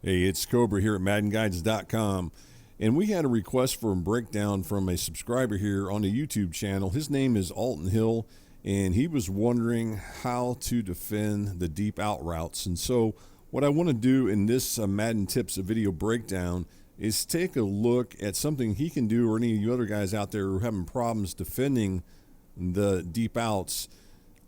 Hey, it's Cobra here at MaddenGuides.com. And we had a request for a breakdown from a subscriber here on the YouTube channel. His name is Alton Hill, and he was wondering how to defend the deep out routes. And so what I want to do in this Madden Tips video breakdown is take a look at something he can do, or any of you other guys out there who are having problems defending the deep outs.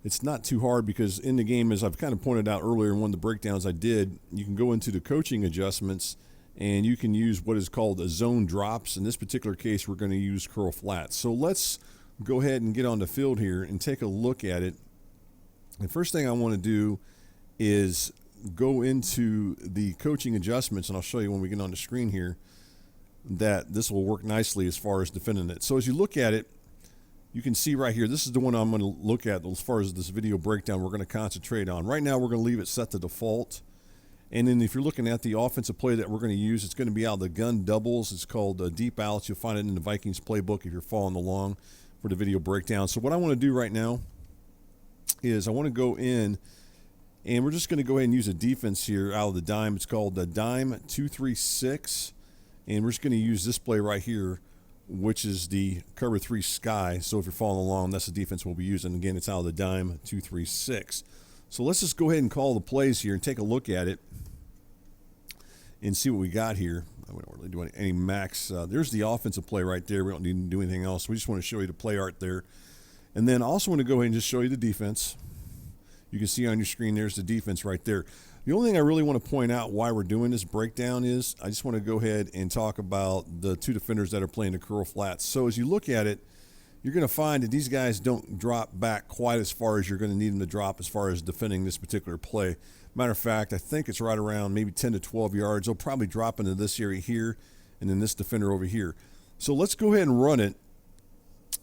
It's not too hard because in the game, as I've kind of pointed out earlier in one of the breakdowns I did, you can go into the coaching adjustments and you can use what is called a zone drops. In this particular case, we're going to use curl flats. So let's go ahead and get on the field here and take a look at it. The first thing I want to do is go into the coaching adjustments, and I'll show you when we get on the screen here that this will work nicely as far as defending it. So as you look at it, you can see right here, this is the one I'm going to look at as far as this video breakdown we're going to concentrate on. Right now, we're going to leave it set to default. And then if you're looking at the offensive play that we're going to use, it's going to be out of the gun doubles. It's called deep outs. You'll find it in the Vikings playbook if you're following along for the video breakdown. So what I want to do right now is I want to go in, and we're just going to go ahead and use a defense here out of the dime. It's called the dime 236. And we're just going to use this play right here, which is the cover 3 sky. So if you're following along, that's the defense we'll be using. Again, it's out of the dime 236. So let's just go ahead and call the plays here and take a look at it and see what we got here. I don't really do any max. There's the offensive play right there. We don't need to do anything else. We just want to show you the play art there. And then I also want to go ahead and just show you the defense. You can see on your screen there's the defense right there. The only thing I really want to point out why we're doing this breakdown is I just want to go ahead and talk about the two defenders that are playing the curl flats. So as you look at it, you're going to find that these guys don't drop back quite as far as you're going to need them to drop as far as defending this particular play. Matter of fact, I think it's right around maybe 10 to 12 yards. They'll probably drop into this area here and then this defender over here. So let's go ahead and run it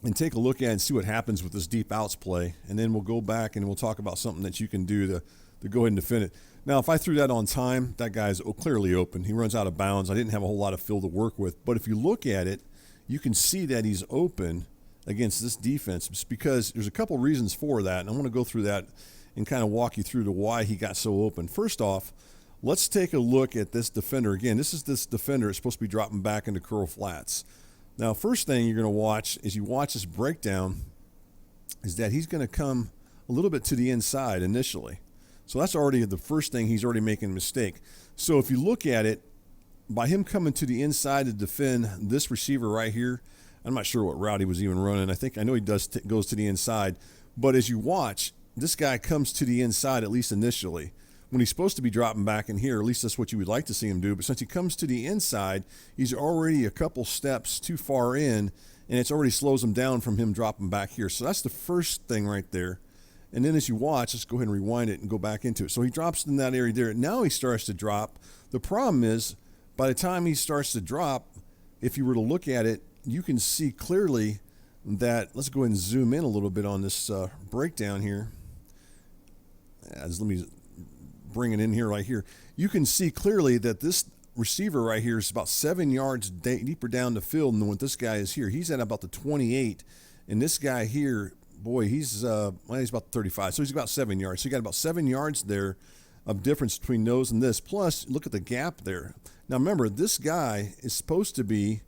and take a look at it and see what happens with this deep outs play. And then we'll go back and we'll talk about something that you can do to go ahead and defend it. Now, if I threw that on time, that guy's clearly open. He runs out of bounds. I didn't have a whole lot of field to work with. But if you look at it, you can see that he's open against this defense. It's because there's a couple reasons for that, and I want to go through that and kind of walk you through to why he got so open. First off, let's take a look at this defender. Again, this is this defender. It's supposed to be dropping back into curl flats. Now, first thing you're going to watch as you watch this breakdown is that he's going to come a little bit to the inside initially. So that's already the first thing. He's already making a mistake. So if you look at it, by him coming to the inside to defend this receiver right here, I'm not sure what route he was even running. I know he goes to the inside. But as you watch, this guy comes to the inside, at least initially, when he's supposed to be dropping back in here. At least that's what you would like to see him do. But since he comes to the inside, he's already a couple steps too far in, and it already slows him down from him dropping back here. So that's the first thing right there. And then as you watch, let's go ahead and rewind it and go back into it. So he drops in that area there. Now he starts to drop. The problem is, by the time he starts to drop, if you were to look at it, you can see clearly that, let's go ahead and zoom in a little bit on this breakdown here. Let me bring it in here right here. You can see clearly that this receiver right here is about 7 yards deeper down the field than what this guy is here. He's at about the 28, and this guy here, boy, he's about 35, so he's about 7 yards. So you got about 7 yards there of difference between those and this. Plus, look at the gap there. Now remember, this guy is supposed to be,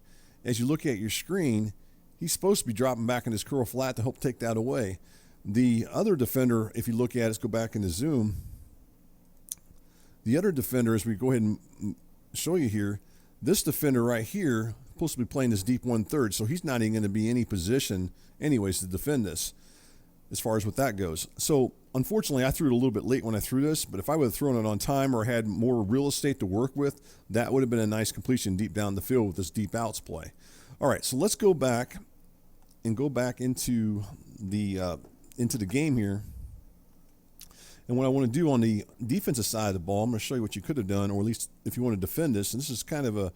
as you look at your screen, he's supposed to be dropping back in his curl flat to help take that away. The other defender, if you look at it, let's go back into zoom. The other defender, as we go ahead and show you here, this defender right here is supposed to be playing this deep 1/3, so he's not even going to be in any position anyways to defend this as far as what that goes. So unfortunately, I threw it a little bit late when I threw this, but if I would have thrown it on time or had more real estate to work with, that would have been a nice completion deep down the field with this deep outs play. All right, so let's go back into the game here. And what I want to do on the defensive side of the ball, I'm going to show you what you could have done, or at least if you want to defend this. And this is kind of a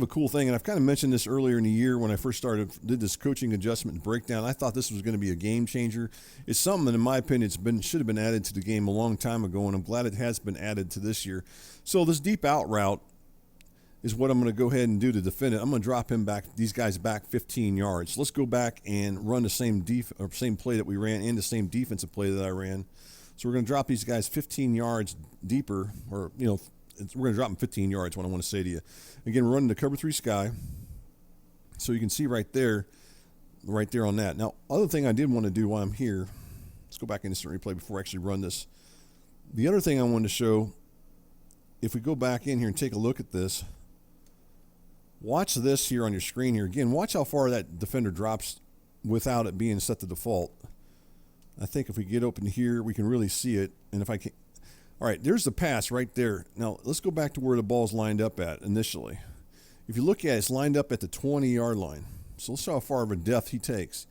cool thing, and I've kind of mentioned this earlier in the year when I first did this coaching adjustment breakdown. I thought this was going to be a game changer. It's something that, in my opinion, should have been added to the game a long time ago, and I'm glad it has been added to this year. So this deep out route is what I'm going to go ahead and do to defend it. I'm going to drop these guys back 15 yards. Let's go back and run the same play that we ran and the same defensive play that I ran. So we're going to drop these guys 15 yards deeper, or we're going to drop him 15 yards, what I want to say to you. Again, we're running the cover 3 sky. So you can see right there on that. Now, other thing I did want to do while I'm here, let's go back in instant replay before I actually run this. The other thing I wanted to show, if we go back in here and take a look at this, watch this here on your screen here. Again, watch how far that defender drops without it being set to default. I think if we get open here, we can really see it. And if I can, all right, there's the pass right there. Now, let's go back to where the ball's lined up at initially. If you look at it, it's lined up at the 20-yard line. So let's see how far of a depth he takes.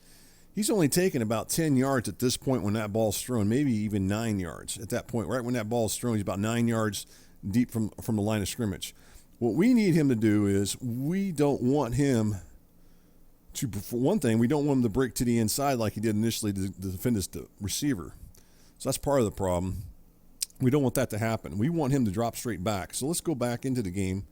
He's only taken about 10 yards at this point when that ball's thrown, maybe even 9 yards at that point. Right when that ball's thrown, he's about 9 yards deep from the line of scrimmage. What we need him to do is we don't want him to, for one thing, we don't want him to break to the inside like he did initially to defend his receiver. So that's part of the problem. We don't want that to happen. We want him to drop straight back. So let's go back into the game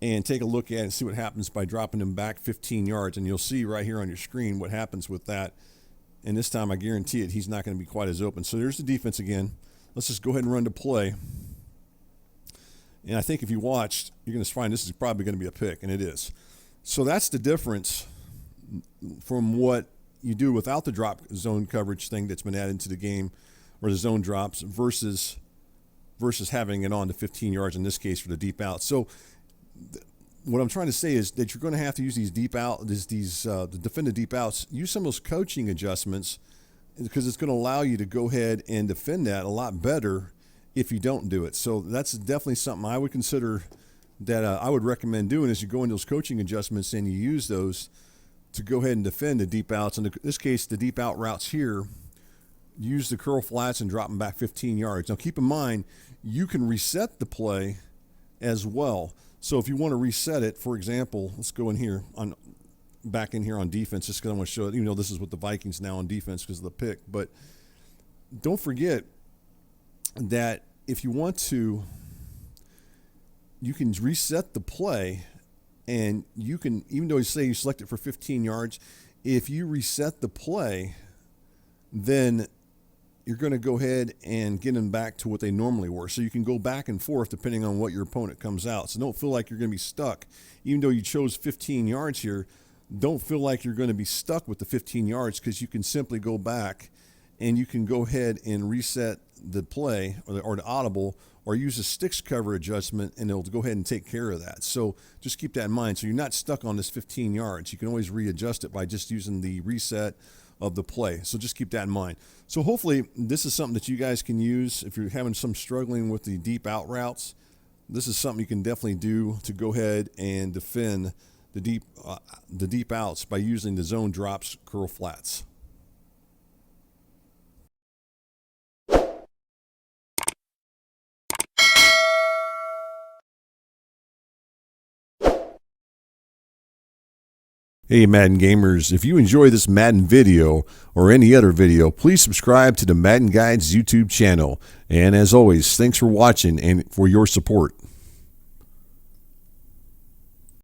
and take a look at it and see what happens by dropping him back 15 yards. And you'll see right here on your screen what happens with that. And this time, I guarantee it, he's not going to be quite as open. So there's the defense again. Let's just go ahead and run the play. And I think if you watched, you're going to find this is probably going to be a pick, and it is. So that's the difference from what you do without the drop zone coverage thing that's been added to the game, or the zone drops, versus having it on to 15 yards in this case for the deep out. So what I'm trying to say is that you're going to have to use these deep out, to defend the deep outs. Use some of those coaching adjustments because it's going to allow you to go ahead and defend that a lot better if you don't do it. So that's definitely something I would consider that I would recommend doing is you go into those coaching adjustments and you use those to go ahead and defend the deep outs. In this case, the deep out routes here, use the curl flats and drop them back 15 yards. Now keep in mind, you can reset the play as well. So if you want to reset it, for example, let's go in here back in here on defense, just because I want to show it, even though this is with the Vikings now on defense because of the pick. But don't forget that if you want to, you can reset the play, and you can, even though you say you select it for 15 yards, if you reset the play, then you're going to go ahead and get them back to what they normally were. So you can go back and forth depending on what your opponent comes out. So don't feel like you're going to be stuck. Even though you chose 15 yards here, don't feel like you're going to be stuck with the 15 yards because you can simply go back and you can go ahead and reset the play or the audible, or use a sticks cover adjustment, and it'll go ahead and take care of that. So just keep that in mind. So you're not stuck on this 15 yards. You can always readjust it by just using the reset of the play. So just keep that in mind. So hopefully this is something that you guys can use if you're having some struggling with the deep out routes. This is something you can definitely do to go ahead and defend the deep outs by using the zone drops curl flats. Hey Madden gamers, if you enjoy this Madden video or any other video, please subscribe to the Madden Guides YouTube channel. And as always, thanks for watching and for your support.